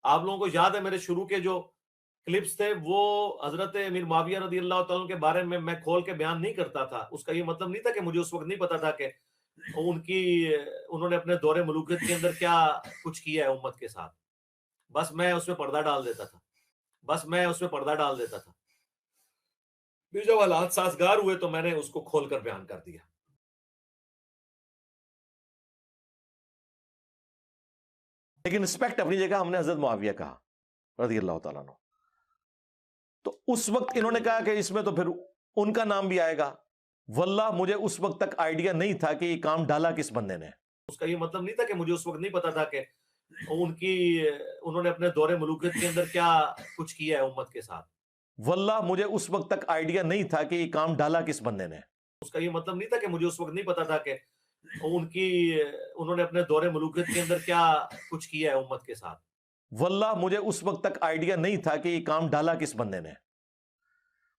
آپ لوگوں کو یاد ہے میرے شروع کے جو کلپس تھے وہ حضرت امیر معاویہ رضی اللہ تعالیٰ عنہ کے بارے میں کھول کے بیان نہیں کرتا تھا. اس کا یہ مطلب نہیں تھا کہ مجھے اس وقت نہیں پتا تھا کہ انہوں نے اپنے دور ملوکیت کے اندر کیا کچھ کیا ہے امت کے ساتھ. بس میں اس پہ پردہ ڈال دیتا تھا. پھر جب حالات سازگار ہوئے تو میں نے اس کو کھول کر بیان کر دیا. لیکن رسپیکٹ اپنی جگہ ہم نے حضرت معاویہ کہا رضی اللہ تعالیٰ عنہ. تو اس وقت انہوں نے کہا کہ اس میں تو پھر ان کا نام بھی آئے گا. واللہ مجھے اس وقت تک آئیڈیا نہیں تھا کہ یہ کام ڈالا کس بندے نے. اس کا یہ مطلب نہیں تھا کہ مجھے اس وقت نہیں پتا تھا کہ انہوں نے اپنے دور ملوکیت کے اندر کیا کچھ کیا ہے امت کے ساتھ. واللہ مجھے اس وقت تک آئیڈیا نہیں تھا کہ یہ کام ڈالا کس بندے نے. اس کا یہ مطلب نہیں تھا کہ مجھے اس وقت نہیں پتا تھا کہ انہوں نے اپنے دور ملوکیت کے اندر کیا کچھ کیا ہے امت کے ساتھ. واللہ مجھے اس وقت تک آئیڈیا نہیں تھا کہ یہ کام ڈالا کس بندے نے.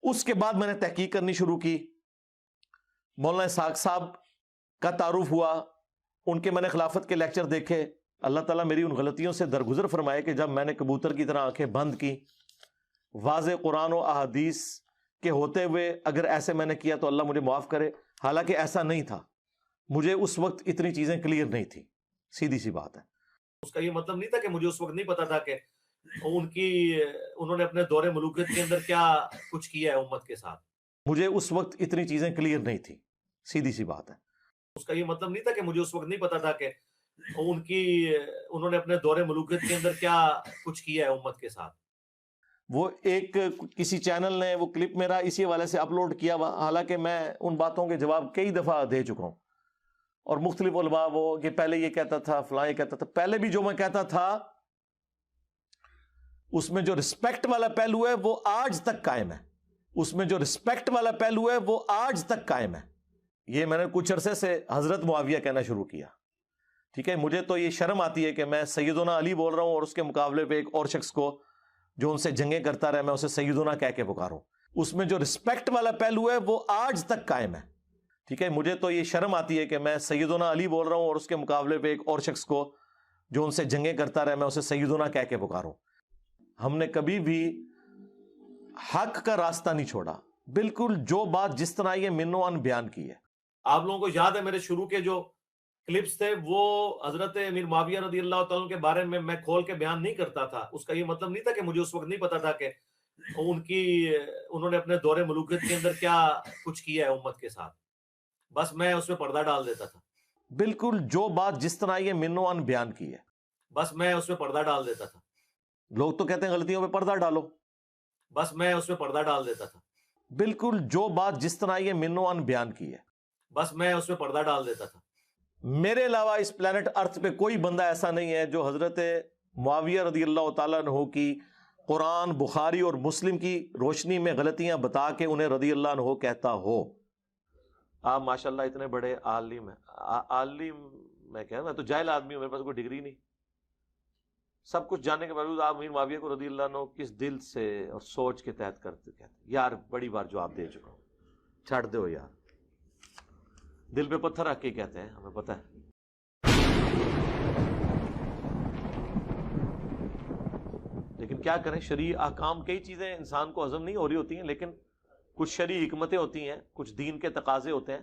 اس کے بعد میں نے تحقیق کرنی شروع کی. مولانا اسحاق صاحب کا تعارف ہوا, ان کے میں نے خلافت کے لیکچر دیکھے. اللہ تعالیٰ میری ان غلطیوں سے درگزر فرمائے کہ جب میں نے کبوتر کی طرح آنکھیں بند کی, واضح قرآن و احادیث کے ہوتے ہوئے اگر ایسے میں نے کیا تو اللہ مجھے معاف کرے. حالانکہ ایسا نہیں تھا, مجھے اس وقت اتنی چیزیں کلیئر نہیں تھی. سیدھی سی بات ہے. اس کا یہ مطلب نہیں تھا کہ مجھے اس وقت نہیں پتا تھا کہ انہوں نے اپنے دور ملوکیت کے اندر کیا کچھ کیا ہے امت کے ساتھ. مجھے اس وقت اتنی چیزیں کلیئر نہیں تھی. سیدھی سی بات ہے. اس کا یہ مطلب نہیں تھا کہ مجھے اس وقت نہیں پتا تھا کہ انہوں نے اپنے دور ملوکیت کے اندر کیا کچھ کیا ہے امت کے ساتھ. وہ ایک کسی چینل نے وہ کلپ میرا اسی حوالے سے اپلوڈ کیا ہوا, حالانکہ میں ان باتوں کے جواب کئی دفعہ دے چکا ہوں. اور مختلف علماء وہ کہ پہلے یہ کہتا تھا, فلاں یہ کہتا تھا. پہلے بھی جو میں کہتا تھا اس میں جو رسپیکٹ والا پہلو ہے وہ آج تک قائم ہے. یہ میں نے کچھ عرصے سے حضرت معاویہ کہنا شروع کیا. ٹھیک ہے, مجھے تو یہ شرم آتی ہے کہ میں سیدنا علی بول رہا ہوں اور اس کے مقابلے پہ ایک اور شخص کو جو ان سے جنگیں کرتا رہا میں اسے سیدنا کہہ کے پکاروں. اس میں جو رسپیکٹ والا پہلو ہے وہ آج تک قائم ہے. ٹھیک ہے, مجھے تو یہ شرم آتی ہے کہ میں سیدنا علی بول رہا ہوں اور اس کے مقابلے پہ ایک اور شخص کو جو ان سے جنگیں کرتا رہا میں اسے سیدنا کہہ کے پکاروں. ہم نے کبھی بھی حق کا راستہ نہیں چھوڑا. بالکل جو بات جس طرح یہ منو ان بیان کی ہے. آپ لوگوں کو یاد ہے میرے شروع کے جو کلپس تھے وہ حضرت امیر معاویہ رضی اللہ تعالیٰ عنہ کے بارے میں کھول کے بیان نہیں کرتا تھا. اس کا یہ مطلب نہیں تھا کہ مجھے اس وقت نہیں پتا تھا کہ انہوں نے اپنے دور ملوکیت کے اندر کیا کچھ کیا ہے امت کے ساتھ. بس میں اس پہ پردہ ڈال دیتا تھا. بالکل جو بات جس طرح یہ منو ان بیان کی ہے. بس میں اس پہ پردہ ڈال دیتا تھا. لوگ تو کہتے ہیں غلطیوں پہ پردہ ڈالو. بس میں اس پہ پردہ ڈال دیتا تھا. بالکل جو بات جس طرح یہ منو ان بیان کی ہے. بس میں اس پہ پردہ ڈال دیتا تھا. میرے علاوہ اس پلانٹ ارتھ پہ کوئی بندہ ایسا نہیں ہے جو حضرت معاویہ رضی اللہ تعالیٰ عنہ کی قرآن, بخاری اور مسلم کی روشنی میں غلطیاں بتا کے انہیں رضی اللہ عنہ کہتا ہو. آپ ماشاءاللہ اتنے بڑے عالم ہیں. عالم میں کہہ رہا, میں تو جاہل آدمی ہوں, میرے پاس کوئی ڈگری نہیں. سب کچھ جاننے کے باوجود آپ امیر معاویہ کو رضی اللہ عنہ کس دل سے اور سوچ کے تحت کرتے کہتے. یار بڑی بار جواب دے چکا ہوں, چھڑ دو یار. دل پہ پتھر رکھ کے کہتے ہیں, ہمیں پتہ ہے. لیکن کیا کریں, شرعی احکام کئی چیزیں انسان کو ہضم نہیں ہو رہی ہوتی ہیں, لیکن کچھ شرعی حکمتیں ہوتی ہیں, کچھ دین کے تقاضے ہوتے ہیں,